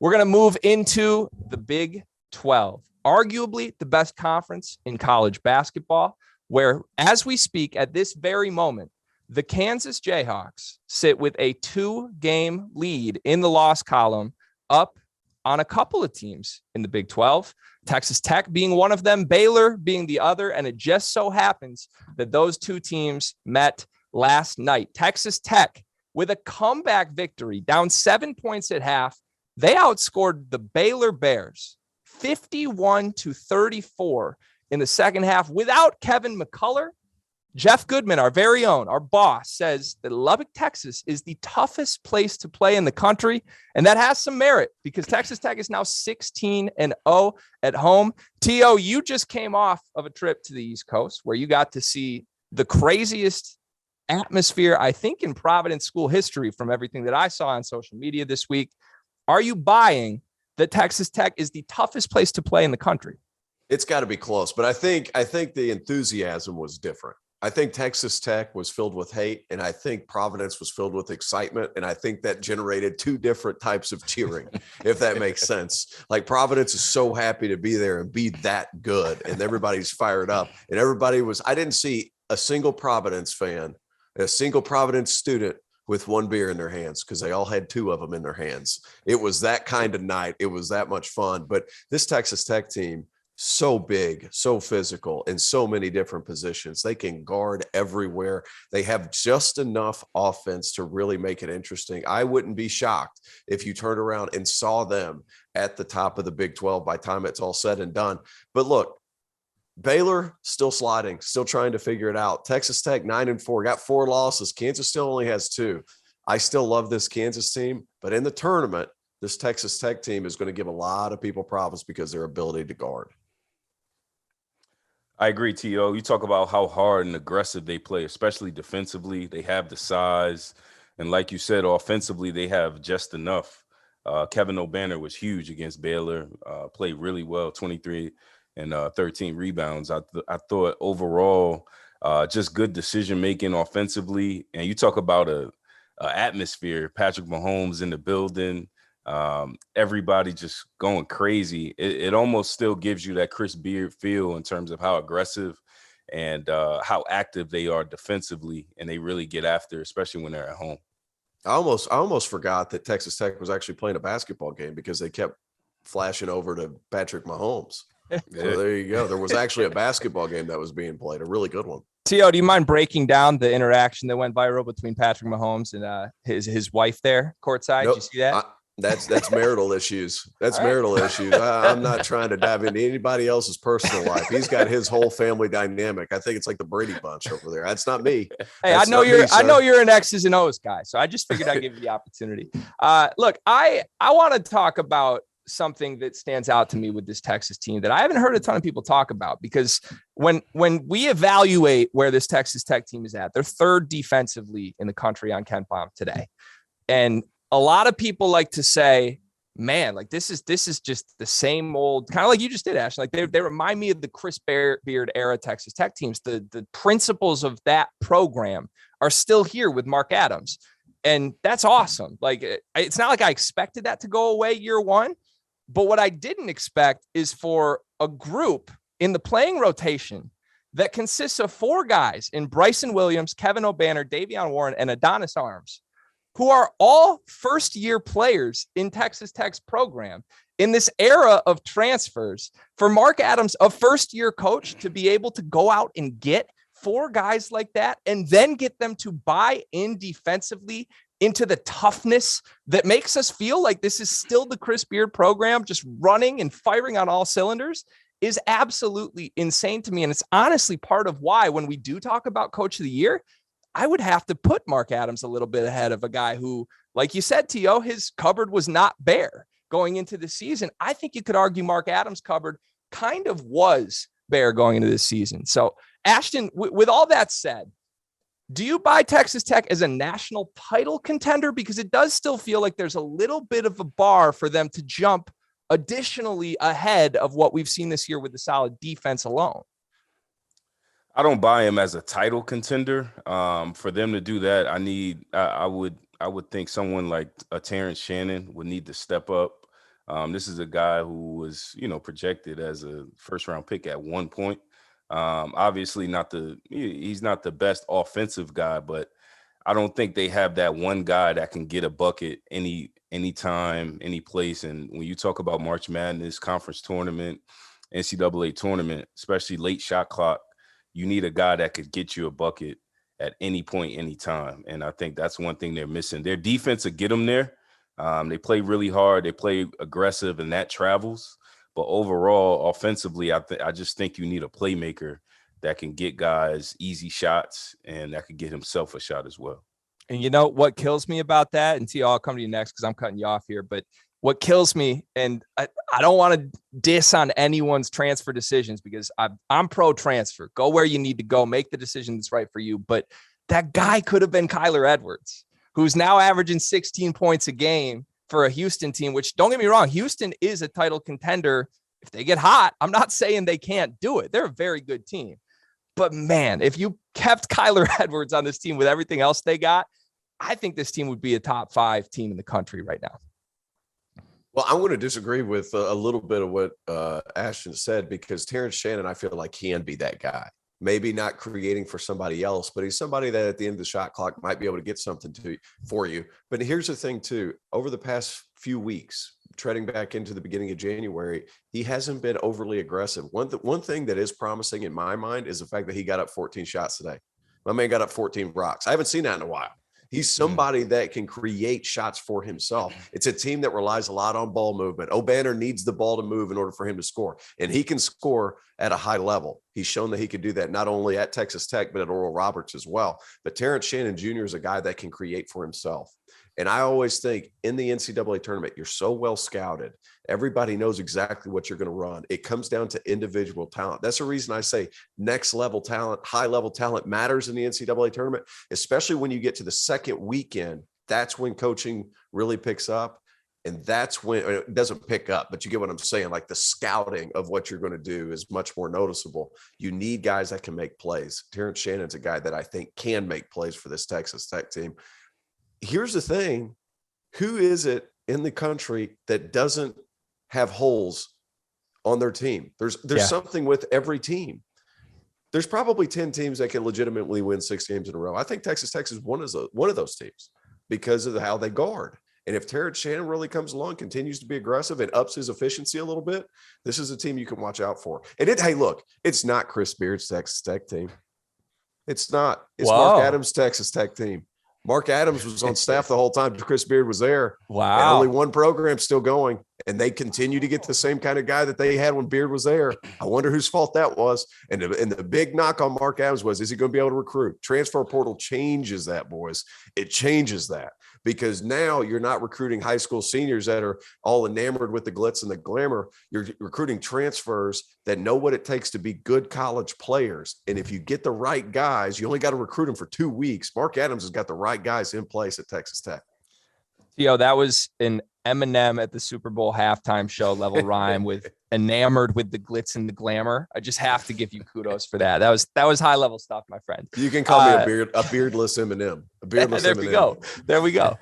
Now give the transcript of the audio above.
We're going to move into the Big 12, arguably the best conference in college basketball, where, as we speak at this very moment, the Kansas Jayhawks sit with a 2-game lead in the loss column, up on a couple of teams in the Big 12, Texas Tech being one of them, Baylor being the other. And it just so happens that those two teams met last night. Texas Tech, with a comeback victory, down 7 points at half, they outscored the Baylor Bears 51-34 in the second half without Kevin McCullough. Jeff Goodman, our very own, our boss, says that Lubbock, Texas is the toughest place to play in the country. And that has some merit because Texas Tech is now 16-0 at home. T.O., you just came off of a trip to the East Coast where you got to see the craziest atmosphere, I think, in Providence school history from everything that I saw on social media this week. Are you buying that Texas Tech is the toughest place to play in the country? It's got to be close, but I think the enthusiasm was different. I think Texas Tech was filled with hate, and I think Providence was filled with excitement, and I think that generated two different types of cheering, if that makes sense. Like, Providence is so happy to be there and be that good, and everybody's fired up, and I didn't see a single Providence fan, a single Providence student with one beer in their hands, because they all had two of them in their hands. It was that kind of night. It was that much fun. But this Texas Tech team, so big, so physical, in so many different positions. They can guard everywhere. They have just enough offense to really make it interesting. I wouldn't be shocked if you turned around and saw them at the top of the Big 12 by the time it's all said and done. But look, Baylor still sliding, still trying to figure it out. Texas Tech 9-4, got 4 losses. Kansas still only has 2. I still love this Kansas team, but in the tournament, this Texas Tech team is going to give a lot of people problems because of their ability to guard. I agree, T.O. You talk about how hard and aggressive they play, especially defensively. They have the size. And like you said, offensively, they have just enough. Kevin O'Banner was huge against Baylor, played really well, 23 and 13 rebounds. I thought overall, just good decision-making offensively. And you talk about a atmosphere, Patrick Mahomes in the building, everybody just going crazy. It almost still gives you that Chris Beard feel in terms of how aggressive and how active they are defensively, and they really get after, especially when they're at home. I almost forgot that Texas Tech was actually playing a basketball game because they kept flashing over to Patrick Mahomes. So there you go. There was actually a basketball game that was being played, a really good one. T.O., do you mind breaking down the interaction that went viral between Patrick Mahomes and his wife there courtside? Nope. Did you see that? That's marital issues. That's All right. Marital issues. I'm not trying to dive into anybody else's personal life. He's got his whole family dynamic. I think it's like the Brady Bunch over there. That's not me. Hey, That's I know not me, you're an X's and O's guy, so I just figured I'd give you the opportunity. Look, I want to talk about something that stands out to me with this Texas team that I haven't heard a ton of people talk about, because when we evaluate where this Texas Tech team is at, they're third defensively in the country on KenPom today. And a lot of people like to say, man, like this is just the same old, kind of like you just did, Ash. Like they remind me of the Chris Beard era Texas Tech teams. The principles of that program are still here with Mark Adams. And that's awesome. Like, it's not like I expected that to go away year one. But what I didn't expect is for a group in the playing rotation that consists of 4 guys in Bryson Williams, Kevin O'Banner, Davion Warren, and Adonis Arms, who are all first-year players in Texas Tech's program in this era of transfers, for Mark Adams, a first-year coach, to be able to go out and get 4 guys like that and then get them to buy in defensively into the toughness that makes us feel like this is still the Chris Beard program, just running and firing on all cylinders, is absolutely insane to me. And it's honestly part of why, when we do talk about Coach of the Year, I would have to put Mark Adams a little bit ahead of a guy who, like you said, T.O., his cupboard was not bare going into the season. I think you could argue Mark Adams' cupboard kind of was bare going into this season. So, Ashton, with all that said, do you buy Texas Tech as a national title contender? Because it does still feel like there's a little bit of a bar for them to jump additionally ahead of what we've seen this year with the solid defense alone. I don't buy him as a title contender. For them to do that, I would think someone like a Terrence Shannon would need to step up This is a guy who was, projected as a first-round pick at one point. Obviously, he's not the best offensive guy, but I don't think they have that one guy that can get a bucket anytime, any place. And when you talk about March Madness, conference tournament, NCAA tournament, especially late shot clock, you need a guy that could get you a bucket at any point, anytime. And I think that's one thing they're missing. Their defense will get them there. They play really hard. They play aggressive, and that travels. But overall, offensively, I just think you need a playmaker that can get guys easy shots and that could get himself a shot as well. And you know what kills me about that? And I'll come to you next because I'm cutting you off here. But what kills me, and I don't want to diss on anyone's transfer decisions because I'm pro transfer. Go where you need to go. Make the decision that's right for you. But that guy could have been Kyler Edwards, who's now averaging 16 points a game for a Houston team, which, don't get me wrong, Houston is a title contender. If they get hot, I'm not saying they can't do it. They're a very good team. But man, if you kept Kyler Edwards on this team with everything else they got, I think this team would be a top 5 team in the country right now. Well, I'm going to disagree with a little bit of what Ashton said, because Terrence Shannon, I feel like, can be that guy. Maybe not creating for somebody else, but he's somebody that at the end of the shot clock might be able to get something for you. But here's the thing too, over the past few weeks, treading back into the beginning of January, he hasn't been overly aggressive. One thing that is promising in my mind is the fact that he got up 14 shots today. My man got up 14 rocks. I haven't seen that in a while. He's somebody that can create shots for himself. It's a team that relies a lot on ball movement. O'Banner needs the ball to move in order for him to score, and he can score at a high level. He's shown that he could do that not only at Texas Tech, but at Oral Roberts as well. But Terrence Shannon Jr. is a guy that can create for himself. And I always think in the NCAA tournament, you're so well scouted. Everybody knows exactly what you're going to run. It comes down to individual talent. That's the reason I say next level talent, high level talent matters in the NCAA tournament, especially when you get to the second weekend. That's when coaching really picks up. And that's when it doesn't pick up, but you get what I'm saying? Like the scouting of what you're going to do is much more noticeable. You need guys that can make plays. Terrence Shannon's a guy that I think can make plays for this Texas Tech team. Here's the thing. Who is it in the country that doesn't have holes on their team? There's something with every team. There's probably 10 teams that can legitimately win 6 games in a row. I think Texas Tech is one of those teams because of how they guard. And if Terrence Shannon really comes along, continues to be aggressive and ups his efficiency a little bit, this is a team you can watch out for. And hey, look, it's not Chris Beard's Texas Tech team. It's not. It's Mark Adams' Texas Tech team. Mark Adams was on staff the whole time Chris Beard was there. Wow. And only one program still going. And they continue to get the same kind of guy that they had when Beard was there. I wonder whose fault that was. And the big knock on Mark Adams was, is he going to be able to recruit? Transfer portal changes that, boys. It changes that. Because now you're not recruiting high school seniors that are all enamored with the glitz and the glamour. You're recruiting transfers that know what it takes to be good college players. And if you get the right guys, you only got to recruit them for 2 weeks. Mark Adams has got the right guys in place at Texas Tech. That was an Eminem at the Super Bowl halftime show level rhyme with enamored with the glitz and the glamour. I just have to give you kudos for that. That was high level stuff, my friend. You can call me a beardless Eminem. A beardless there Eminem. we go.